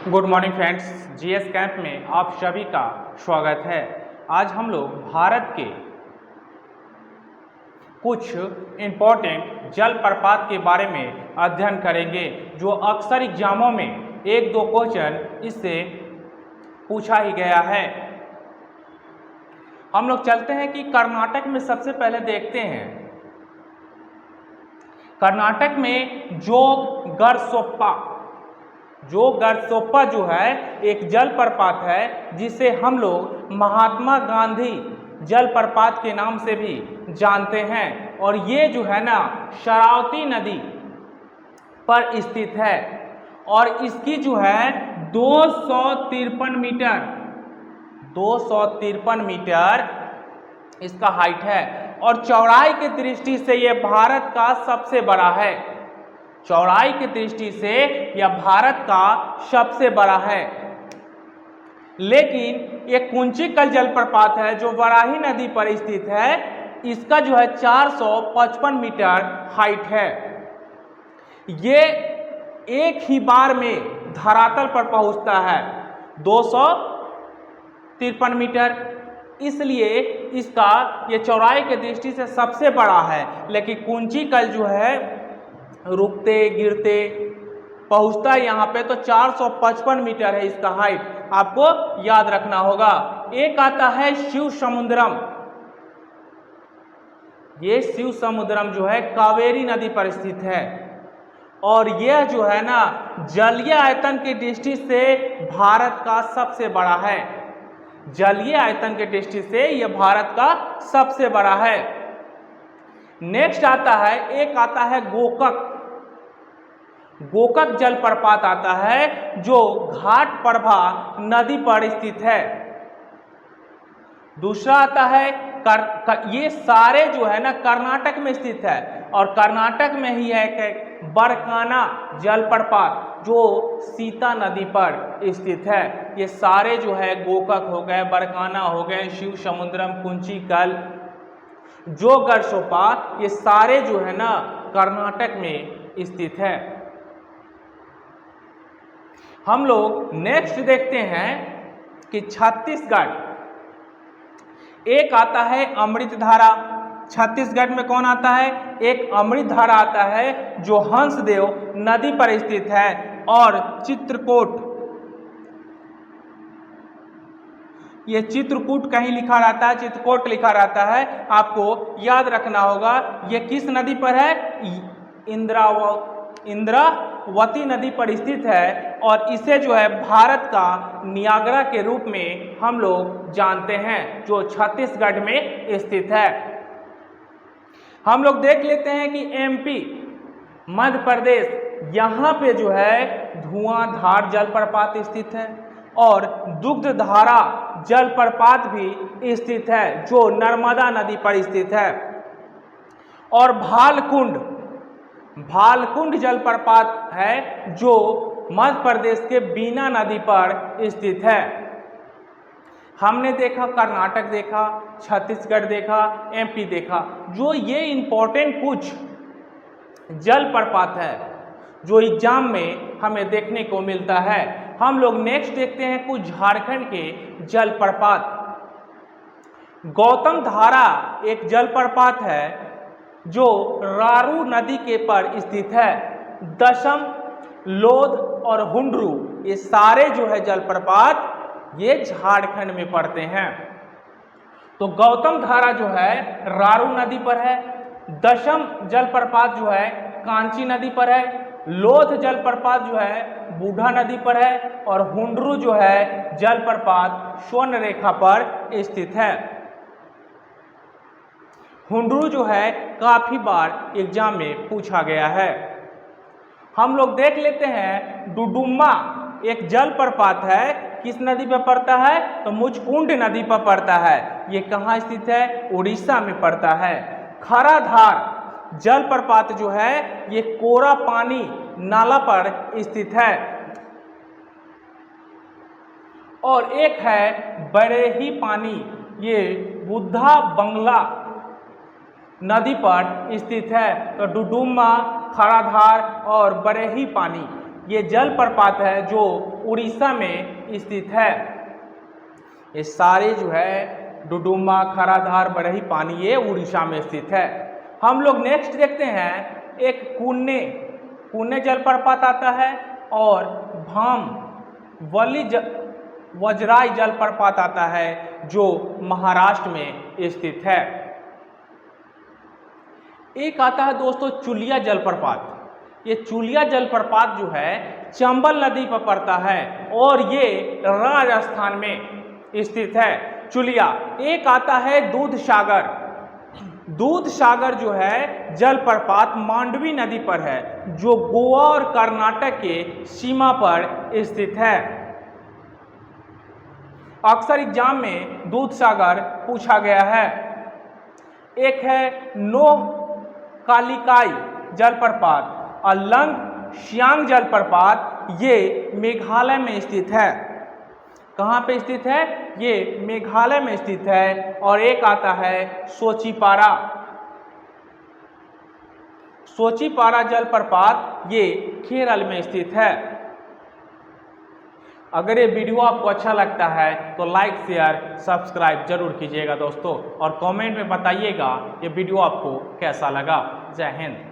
Good morning friends, GS camp में आप सभी का स्वागत है। आज हम लोग भारत के कुछ इम्पोर्टेंट जलप्रपात के बारे में अध्ययन करेंगे जो अक्सर एग्जामों में एक दो क्वेश्चन इससे पूछा ही गया है। हम लोग चलते हैं कि कर्नाटक में सबसे पहले देखते हैं। कर्नाटक में जोगरसोप्पा जो है एक जलप्रपात है जिसे हम लोग महात्मा गांधी जलप्रपात के नाम से भी जानते हैं। और ये जो है ना शरावती नदी पर स्थित है और इसकी जो है 253 मीटर इसका हाइट है और चौड़ाई की दृष्टि से ये भारत का सबसे बड़ा है। चौड़ाई की दृष्टि से यह भारत का सबसे बड़ा है। लेकिन एक कुंचिकल जलप्रपात है जो वराही नदी पर स्थित है। इसका जो है 455 मीटर हाइट है। ये एक ही बार में धरातल पर पहुंचता है 253 मीटर, इसलिए इसका ये चौड़ाई की दृष्टि से सबसे बड़ा है। लेकिन कुंचिकल जो है रुकते गिरते पहुंचता है यहाँ पे तो 455 मीटर है इसका हाइट, आपको याद रखना होगा। एक आता है शिव समुद्रम। ये शिव समुद्रम जो है कावेरी नदी पर स्थित है और यह जो है ना जलीय आयतन की दृष्टि से भारत का सबसे बड़ा है। जलीय आयतन की दृष्टि से यह भारत का सबसे बड़ा है। नेक्स्ट आता है, एक आता है गोकक जलप्रपात आता है जो घाटप्रभा नदी पर स्थित है। दूसरा आता है ये सारे जो है ना कर्नाटक में स्थित है और कर्नाटक में ही है बरकाना जलप्रपात जो सीता नदी पर स्थित है। ये सारे जो है गोकक हो गए, बरकाना हो गए, शिव समुद्रम, कुंचिकल, जोगरसोप्पा, ये सारे जो है ना कर्नाटक में स्थित है। हम लोग नेक्स्ट देखते हैं कि छत्तीसगढ़, एक आता है अमृतधारा। छत्तीसगढ़ में कौन आता है? एक अमृतधारा आता है जो हंसदेव नदी पर स्थित है और चित्रकूट, ये चित्रकूट कहीं लिखा रहता है, चित्रकूट लिखा रहता है, आपको याद रखना होगा। ये किस नदी पर है? इंद्रावती नदी पर स्थित है और इसे जो है भारत का नियाग्रा के रूप में हम लोग जानते हैं जो छत्तीसगढ़ में स्थित है। हम लोग देख लेते हैं कि एमपी मध्य प्रदेश, यहाँ पे जो है धुआंधार जलप्रपात स्थित है और दुग्धधारा जलप्रपात भी स्थित है जो नर्मदा नदी पर स्थित है। और भालकुंड जलप्रपात है जो मध्य प्रदेश के बीना नदी पर स्थित है। हमने देखा कर्नाटक देखा, छत्तीसगढ़ देखा, एमपी देखा, जो ये इंपॉर्टेंट कुछ जलप्रपात है जो एग्जाम में हमें देखने को मिलता है। हम लोग नेक्स्ट देखते हैं कुछ झारखंड के जलप्रपात। गौतम धारा एक जलप्रपात है जो रारू नदी के पर स्थित है। दशम, लोध और हुंडरू, ये सारे जो है जलप्रपात ये झारखंड में पड़ते हैं। तो गौतम धारा जो है रारू नदी पर है, दशम जलप्रपात जो है कांची नदी पर है, लोध जलप्रपात जो है बूढ़ा नदी पर है और हुंडरू जो है जलप्रपात स्वर्ण रेखा पर स्थित है। हुंडरू जो है काफी बार एग्जाम में पूछा गया है। हम लोग देख लेते हैं डुडुम्मा एक जलप्रपात है, किस नदी पर पड़ता है? तो मुचकुंड नदी पर पड़ता है। ये कहाँ स्थित है? उड़ीसा में पड़ता है। खराधार जलप्रपात जो है ये कोरा पानी नाला पर स्थित है। और एक है बरेही पानी, ये बुद्धा बंगला नदी पर स्थित है। तो डुडुम्मा, खराधार और बरेही पानी ये जलप्रपात है जो उड़ीसा में स्थित है। ये सारे जो है डुडुमा, खराधार, बरही पानी ये उड़ीसा में स्थित है। हम लोग नेक्स्ट देखते हैं एक पुण्य जलप्रपात आता है और वजराई जलप्रपात आता है जो महाराष्ट्र में स्थित है। एक आता है दोस्तों चुलिया जलप्रपात। ये चुलिया जलप्रपात जो है चंबल नदी पर पड़ता है और ये राजस्थान में स्थित है। चुलिया। एक आता है दूध सागर जो है जलप्रपात मांडवी नदी पर है जो गोवा और कर्नाटक के सीमा पर स्थित है। अक्सर एग्जाम में दूध सागर पूछा गया है। एक है नोह कालिकाई जलप्रपात और लंग श्यांग जलप्रपात, ये मेघालय में स्थित है। कहाँ पे स्थित है? ये मेघालय में स्थित है। और एक आता है सोचीपारा जलप्रपात, ये केरल में स्थित है। अगर ये वीडियो आपको अच्छा लगता है तो लाइक, शेयर, सब्सक्राइब जरूर कीजिएगा दोस्तों, और कमेंट में बताइएगा ये वीडियो आपको कैसा लगा। जय हिंद।